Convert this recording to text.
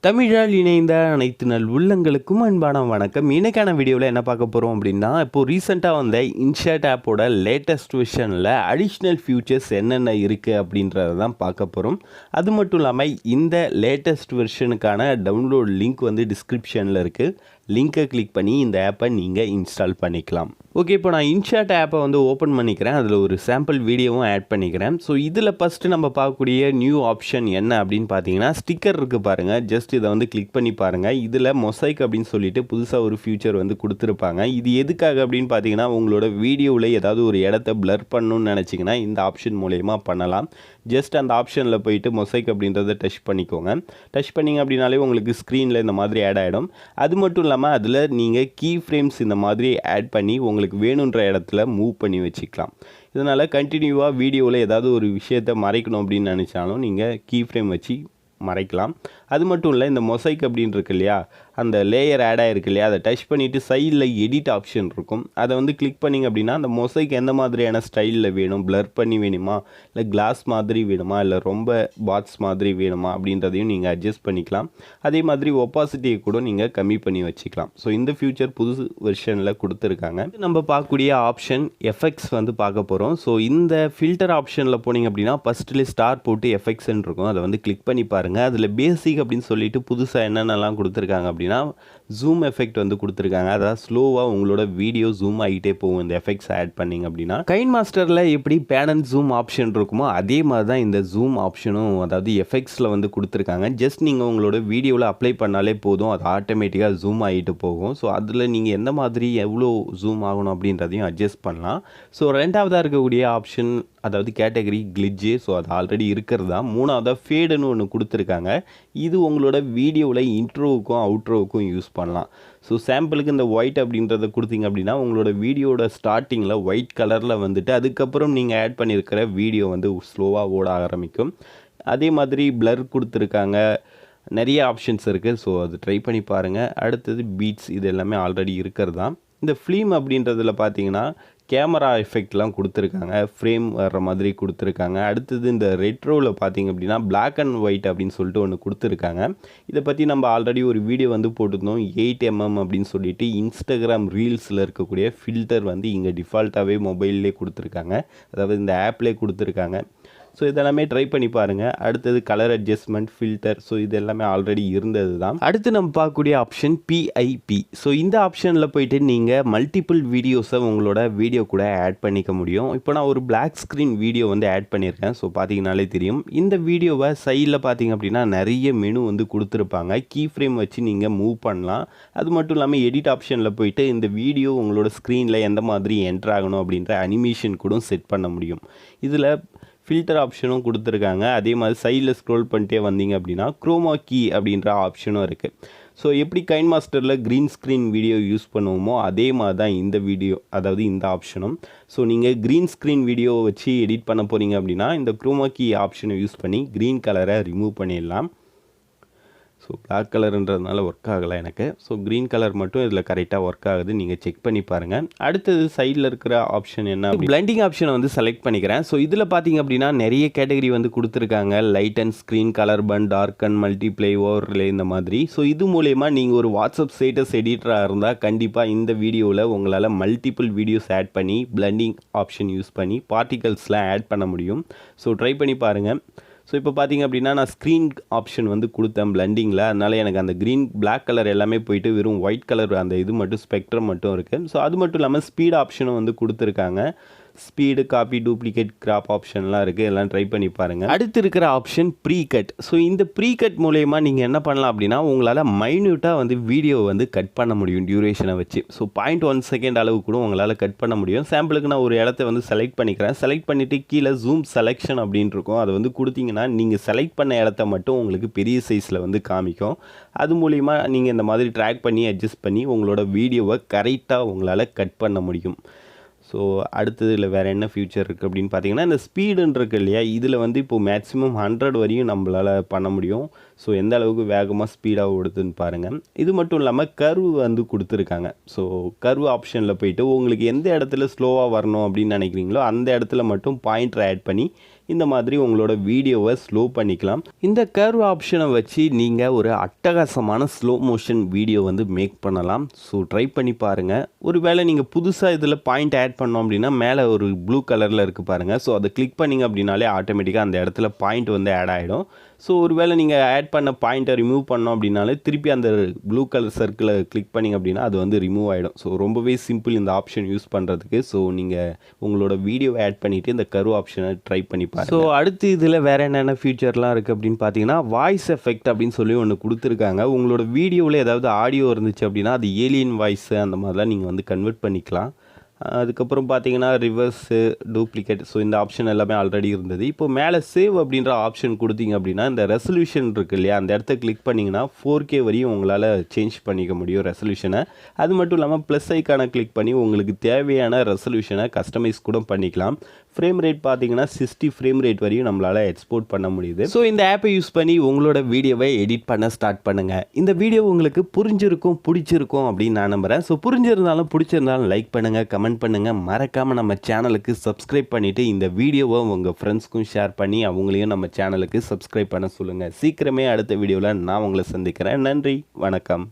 தமிழால் இணைந்த அனைத்து நல் உள்ளங்களுக்கும் அன்பான வணக்கம். இன்னைக்கான வீடியோவில் என்ன பார்க்க போகிறோம் அப்படின்னா, இப்போது ரீசெண்டாக வந்த இன்ஷாட் ஆப்போட லேட்டஸ்ட் வெர்ஷனில் அடிஷ்னல் ஃபியூச்சர்ஸ் என்னென்ன இருக்குது அப்படின்றத தான் பார்க்க போகிறோம். அது மட்டும் இல்லாமல் இந்த லேட்டஸ்ட் வெர்ஷனுக்கான டவுன்லோட் லிங்க் வந்து டிஸ்கிரிப்ஷனில் இருக்குது. லிங்கை கிளிக் பண்ணி இந்த ஆப்பை நீங்கள் இன்ஸ்டால் பண்ணிக்கலாம். ஓகே, இப்போ நான் இன்ஷாட் ஆப்பை வந்து ஓப்பன் பண்ணிக்கிறேன். அதில் ஒரு சாம்பிள் வீடியோவும் ஆட் பண்ணிக்கிறேன். ஸோ இதில் ஃபஸ்ட்டு நம்ம பார்க்கக்கூடிய நியூ ஆப்ஷன் என்ன அப்படின்னு பார்த்தீங்கன்னா, ஸ்டிக்கர் இருக்குது பாருங்கள். ஜஸ்ட் இதை வந்து கிளிக் பண்ணி பாருங்கள். இதில் மொசைக் அப்படின்னு சொல்லிட்டு புதுசாக ஒரு ஃபியூச்சர் வந்து கொடுத்துருப்பாங்க. இது எதுக்காக அப்படின்னு பார்த்தீங்கன்னா, உங்களோட வீடியோவில் ஏதாவது ஒரு இடத்த பிளர் பண்ணணும்னு நினச்சிங்கன்னா இந்த ஆப்ஷன் மூலயமா பண்ணலாம். ஜஸ்ட் அந்த ஆப்ஷனில் போயிட்டு மொசைக் அப்படின்றத டச் பண்ணிக்கோங்க. டச் பண்ணிங்க அப்படின்னாலே உங்களுக்கு ஸ்க்ரீனில் இந்த மாதிரி ஆட் ஆகிடும். அது மட்டும் இல்லாமல் அதில் நீங்கள் கீ ஃப்ரேம்ஸ் இந்த மாதிரி ஆட் பண்ணி உங்களுக்கு வேணுன்ற இடத்துல மூவ் பண்ணி வச்சுக்கலாம். இதனால் கண்டினியூவாக வீடியோவில் ஏதாவது ஒரு விஷயத்தை மறைக்கணும் அப்படின்னு நினச்சாலும் நீங்கள் கீ ஃப்ரேம் வச்சு மறைக்கலாம். அது மட்டும் இல்லை, இந்த மொசைக் அப்படின்னு இருக்கு இல்லையா, அந்த லேயர் ஆட் ஆகிருக்கு இல்லையா, அதை டச் பண்ணிவிட்டு சைடில் எடிட் ஆப்ஷன் இருக்கும். அதை வந்து கிளிக் பண்ணிங்க அப்படின்னா அந்த மொசைக் எந்த மாதிரியான ஸ்டைலில் வேணும், பிளர் பண்ணி வேணுமா, இல்லை கிளாஸ் மாதிரி வேணுமா, இல்லை ரொம்ப பாட்ஸ் மாதிரி வேணுமா அப்படின்றதையும் நீங்கள் அட்ஜஸ்ட் பண்ணிக்கலாம். அதே மாதிரி ஒப்பாசிட்டியை கூட நீங்கள் கம்மி பண்ணி வச்சுக்கலாம். ஸோ இந்த ஃபியூச்சர் புது வெர்ஷனில் கொடுத்துருக்காங்க. நம்ம பார்க்கக்கூடிய ஆப்ஷன் எஃபெக்ட்ஸ் வந்து பார்க்க போகிறோம். ஸோ இந்த ஃபில்டர் ஆப்ஷனில் போனீங்க அப்படின்னா ஃபஸ்ட்டில் ஸ்டார் போட்டு எஃபெக்ட்ஸ்ன்னு இருக்கும். அதை வந்து கிளிக் பண்ணி பாருங்கள். அதில் பேசிக் அப்படின்னு சொல்லிட்டு புதுசாக என்னென்னலாம் கொடுத்துருக்காங்க அப்படின்னா, ஜூம் எஃபெக்ட் வந்து கொடுத்துருக்காங்க. அதாவது ஸ்லோவாக உங்களோட வீடியோ ஜூம் ஆகிட்டே போகும் இந்த எஃபெக்ட்ஸ் ஆட் பண்ணிங்க அப்படின்னா. கைன் மாஸ்டரில் எப்படி பேன் அண்ட் ஜூம் ஆப்ஷன் இருக்குமோ அதே மாதிரி தான் இந்த ஜூம் ஆப்ஷனும், அதாவது எஃபெக்ட்ஸில் வந்து கொடுத்துருக்காங்க. ஜஸ்ட் நீங்கள் உங்களோட வீடியோவில் அப்ளை பண்ணாலே போதும், அது ஆட்டோமேட்டிக்காக ஜூம் ஆகிட்டு போகும். ஸோ அதில் நீங்கள் எந்த மாதிரி எவ்வளோ ஜூம் ஆகணும் அப்படின்றதையும் அட்ஜஸ்ட் பண்ணலாம். ஸோ ரெண்டாவதாக இருக்கக்கூடிய ஆப்ஷன் அதாவது கேட்டகரி கிளிட்ஜு. ஸோ அது ஆல்ரெடி இருக்கிறது தான். மூணாவதாக ஃபேடுன்னு ஒன்று கொடுத்துருக்காங்க. இது உங்களோட வீடியோவில் இன்ட்ரோவுக்கும் அவுட்ரோவுக்கும் யூஸ் பண்ணலாம். ஸோ சாம்பிளுக்கு இந்த ஒயிட் அப்படின்றத கொடுத்தீங்க அப்படின்னா உங்களோட வீடியோட ஸ்டார்டிங்கில் ஒயிட் கலரில் வந்துட்டு அதுக்கப்புறம் நீங்கள் ஆட் பண்ணியிருக்கிற வீடியோ வந்து ஸ்லோவாக ஓட ஆரம்பிக்கும். அதே மாதிரி பிளர் கொடுத்துருக்காங்க. நிறைய ஆப்ஷன்ஸ் இருக்குது. ஸோ அது ட்ரை பண்ணி பாருங்கள். அடுத்தது பீட்ஸ், இது எல்லாமே ஆல்ரெடி இருக்கிறது தான். இந்த ஃபிலிம் அப்படின்றதில் பார்த்தீங்கன்னா கேமரா எஃபெக்ட்லாம் கொடுத்துருக்காங்க. ஃப்ரேம் வர்ற மாதிரி கொடுத்துருக்காங்க. அடுத்தது இந்த ரெட்ரோவில் பார்த்தீங்க அப்படின்னா பிளாக் அண்ட் ஒயிட் அப்படின்னு சொல்லிட்டு ஒன்று கொடுத்துருக்காங்க. இதை பற்றி நம்ம ஆல்ரெடி ஒரு வீடியோ வந்து போட்டிருந்தோம். 8mm அப்படின்னு சொல்லிட்டு இன்ஸ்டாகிராம் ரீல்ஸில் இருக்கக்கூடிய ஃபில்டர் வந்து இங்கே டிஃபால்ட்டாகவே மொபைல்லே கொடுத்துருக்காங்க. அதாவது இந்த ஆப்லேயே கொடுத்துருக்காங்க. ஸோ இதெல்லாமே ட்ரை பண்ணி பாருங்கள். அடுத்தது கலர் அட்ஜஸ்ட்மெண்ட், ஃபில்டர். ஸோ இது எல்லாமே ஆல்ரெடி இருந்தது தான். அடுத்து நம்ம பார்க்கக்கூடிய ஆப்ஷன் PIP. ஸோ இந்த ஆப்ஷனில் போயிட்டு நீங்கள் மல்டிபிள் வீடியோஸை உங்களோட வீடியோ கூட ஆட் பண்ணிக்க முடியும். இப்போ நான் ஒரு பிளாக் ஸ்க்ரீன் வீடியோ வந்து ஆட் பண்ணியிருக்கேன். ஸோ பார்த்தீங்கனாலே தெரியும். இந்த வீடியோவை சைடில் பார்த்தீங்க அப்படின்னா நிறைய மெனு வந்து கொடுத்துருப்பாங்க. கீ ஃப்ரேம் வச்சு நீங்கள் மூவ் பண்ணலாம். அது மட்டும் இல்லாமல் எடிட் ஆப்ஷனில் போயிட்டு இந்த வீடியோ உங்களோட ஸ்க்ரீனில் எந்த மாதிரி என்ட்ரு ஆகணும் அப்படின்ற அனிமேஷன் கூட செட் பண்ண முடியும். இதில் ஃபில்டர் ஆப்ஷனும் கொடுத்துருக்காங்க. அதே மாதிரி சைடில் ஸ்க்ரோல் பண்ணிட்டே வந்தீங்க அப்படின்னா குரோமா கீ அப்படின்ற ஆப்ஷனும் இருக்குது. ஸோ எப்படி கைன் மாஸ்டரில் க்ரீன் ஸ்க்ரீன் வீடியோ யூஸ் பண்ணுவோமோ அதே மாதிரி தான் இந்த வீடியோ, அதாவது இந்த ஆப்ஷனும். ஸோ நீங்கள் க்ரீன் ஸ்க்ரீன் வீடியோவை வச்சு எடிட் பண்ண போகிறீங்க அப்படின்னா இந்த குரோமா கீ ஆப்ஷனை யூஸ் பண்ணி க்ரீன் கலரை ரிமூவ் பண்ணிடலாம். ஸோ பிளாக் கலருன்றதுனால ஒர்க் ஆகலை எனக்கு. ஸோ க்ரீன் கலர் மட்டும் இதில் கரெக்டாக ஒர்க் ஆகுது. நீங்கள் செக் பண்ணி பாருங்கள். அடுத்தது சைடில் இருக்கிற ஆப்ஷன் என்ன, பிளெண்டிங் ஆப்ஷனை வந்து செலக்ட் பண்ணிக்கிறேன். ஸோ இதில் பார்த்தீங்க அப்படின்னா நிறைய கேட்டகரி வந்து கொடுத்துருக்காங்க. Light and screen, colour burn, dark and multiply, overlay, இந்த மாதிரி. ஸோ இது மூலயமா நீங்கள் ஒரு வாட்ஸ்அப் ஸ்டேட்டஸ் எடிட்டராக இருந்தால் கண்டிப்பாக இந்த வீடியோவில் உங்களால் மல்டிபிள் வீடியோஸ் ஆட் பண்ணி பிளெண்டிங் ஆப்ஷன் யூஸ் பண்ணி பார்ட்டிகல்ஸ்லாம் ஆட் பண்ண முடியும். ஸோ ட்ரை பண்ணி பாருங்கள். ஸோ இப்போ பார்த்தீங்க அப்படின்னா நான் ஸ்க்ரீன் ஆப்ஷன் வந்து கொடுத்தேன் பிளெண்டிங்கில். அதனால் எனக்கு அந்த க்ரீன் பிளாக் கலர் எல்லாமே போயிட்டு வெறும் ஒயிட் கலர் அந்த இது மட்டும் ஸ்பெக்ட்ரம் மட்டும் இருக்குது. ஸோ அது மட்டும் இல்லாமல் ஸ்பீட் ஆப்ஷனும் வந்து கொடுத்துருக்காங்க. ஸ்பீடு, காப்பி, டூப்ளிகேட், கிராப் ஆப்ஷன்லாம் இருக்குது. எல்லாம் ட்ரை பண்ணி பாருங்கள். அடுத்து இருக்கிற ஆப்ஷன் ப்ரீ கட். ஸோ இந்த ப்ரீ கட் மூலயமா நீங்கள் என்ன பண்ணலாம் அப்படின்னா உங்களால் மைன்யூட்டாக வந்து வீடியோ வந்து கட் பண்ண முடியும் டியூரேஷனை வச்சு. ஸோ 0.1 செகண்ட் அளவு கூட உங்களால் கட் பண்ண முடியும். சாம்பிளுக்கு நான் ஒரு இடத்த வந்து செலக்ட் பண்ணிக்கிறேன். செலக்ட் பண்ணிவிட்டு கீழே ஜூம் செலெக்ஷன் அப்படின்னு இருக்கும். அதை வந்து கொடுத்தீங்கன்னா நீங்கள் செலக்ட் பண்ண இடத்த மட்டும் உங்களுக்கு பெரிய சைஸில் வந்து காமிக்கும். அது மூலிமா நீங்கள் இந்த மாதிரி ட்ராக் பண்ணி அட்ஜஸ்ட் பண்ணி உங்களோட வீடியோவை கரெக்டாக உங்களால் கட் பண்ண முடியும். ஸோ அடுத்தது இதில் வேறு என்ன ஃபியூச்சர் இருக்குது அப்படின்னு பார்த்தீங்கன்னா, இந்த ஸ்பீடுன்னு இருக்கு இல்லையா, இதில் வந்து இப்போது மேக்ஸிமம் 100 வரையும் நம்மளால் பண்ண முடியும். ஸோ எந்த அளவுக்கு வேகமாக ஸ்பீடாக ஓடுதுன்னு பாருங்கள். இது மட்டும் இல்லாமல் கர்வ் வந்து கொடுத்துருக்காங்க. ஸோ கர்வ் ஆப்ஷனில் போயிட்டு உங்களுக்கு எந்த இடத்துல ஸ்லோவாக வரணும் அப்படின்னு நினைக்கிறீங்களோ அந்த இடத்துல மட்டும் பாயிண்டர் ஆட் பண்ணி இந்த மாதிரி உங்களோட வீடியோவை ஸ்லோ பண்ணிக்கலாம். இந்த கர்வ் ஆப்ஷனை வச்சு நீங்கள் ஒரு அட்டகாசமான ஸ்லோ மோஷன் வீடியோ வந்து மேக் பண்ணலாம். ஸோ ட்ரை பண்ணி பாருங்கள். ஒருவேளை நீங்கள் புதுசாக இதில் பாயிண்ட் ஆட் பண்ணோம் அப்படின்னா மேலே ஒரு ப்ளூ கலரில் இருக்குது பாருங்கள். ஸோ அதை கிளிக் பண்ணிங்க அப்படின்னாலே ஆட்டோமேட்டிக்காக அந்த இடத்துல பாயிண்ட் வந்து ஆட் ஆகிடும். ஸோ ஒருவேளை நீங்கள் ஆட் பண்ண பாயிண்ட்டை ரிமூவ் பண்ணோம் அப்படின்னாலே திருப்பி அந்த ப்ளூ கலர் சர்க்கிளை கிளிக் பண்ணிங்க அப்படின்னா அது வந்து ரிமூவ் ஆகிடும். ஸோ ரொம்பவே சிம்பிள் இந்த ஆப்ஷன் யூஸ் பண்ணுறதுக்கு. ஸோ நீங்கள் உங்களோட வீடியோவை ஆட் பண்ணிவிட்டு இந்த கர்வ் ஆப்ஷனை ட்ரை பண்ணி பாருங்கள். ஸோ அடுத்து இதில் வேறு என்னென்ன ஃபீச்சர்லாம் இருக்குது அப்படின்னு பார்த்தீங்கன்னா, வாய்ஸ் எஃபெக்ட் அப்படின்னு சொல்லி ஒன்று கொடுத்துருக்காங்க. உங்களோட வீடியோவில் ஏதாவது ஆடியோ இருந்துச்சு அப்படின்னா அது ஏலியன் வாய்ஸு அந்த மாதிரிலாம் நீங்கள் வந்து கன்வெர்ட் பண்ணிக்கலாம். அதுக்கப்புறம் பார்த்தீங்கன்னா ரிவர்ஸு, டூப்ளிகேட், ஸோ இந்த ஆப்ஷன் எல்லாமே ஆல்ரெடி இருந்தது. இப்போ மேலே சேவ் அப்படின்ற ஆப்ஷன் கொடுத்தீங்க அப்படின்னா இந்த ரெசல்யூஷன் இருக்குது இல்லையா, அந்த இடத்த கிளிக் பண்ணிங்கன்னா 4K வரையும் உங்களால் சேஞ்ச் பண்ணிக்க முடியும் ரெசல்யூஷனை. அது மட்டும் இல்லாமல் ப்ளஸ் ஐக்கானை கிளிக் பண்ணி உங்களுக்கு தேவையான ரெசல்யூஷனை கஸ்டமைஸ் கூட பண்ணிக்கலாம். ஃப்ரேம் ரேட் பார்த்தீங்கன்னா 60 ஃப்ரேம் ரேட் வரையும் நம்மளால் எக்ஸ்போர்ட் பண்ண முடியுது. ஸோ இந்த ஆப்பை யூஸ் பண்ணி உங்களோட வீடியோவை எடிட் பண்ண ஸ்டார்ட் பண்ணுங்கள். இந்த வீடியோ உங்களுக்கு புரிஞ்சிருக்கும், பிடிச்சிருக்கும் அப்படின்னு நான் நம்புகிறேன். ஸோ புரிஞ்சிருந்தாலும் பிடிச்சிருந்தாலும் லைக் பண்ணுங்கள், கமெண்ட் பண்ணுங்கள். மறக்காமல் நம்ம சேனலுக்கு சப்ஸ்கிரைப் பண்ணிவிட்டு இந்த வீடியோவை உங்கள் ஃப்ரெண்ட்ஸ்க்கும் ஷேர் பண்ணி அவங்களையும் நம்ம சேனலுக்கு சப்ஸ்கிரைப் பண்ண சொல்லுங்கள். சீக்கிரமே அடுத்த வீடியோவில் நான் உங்களை சந்திக்கிறேன். நன்றி, வணக்கம்.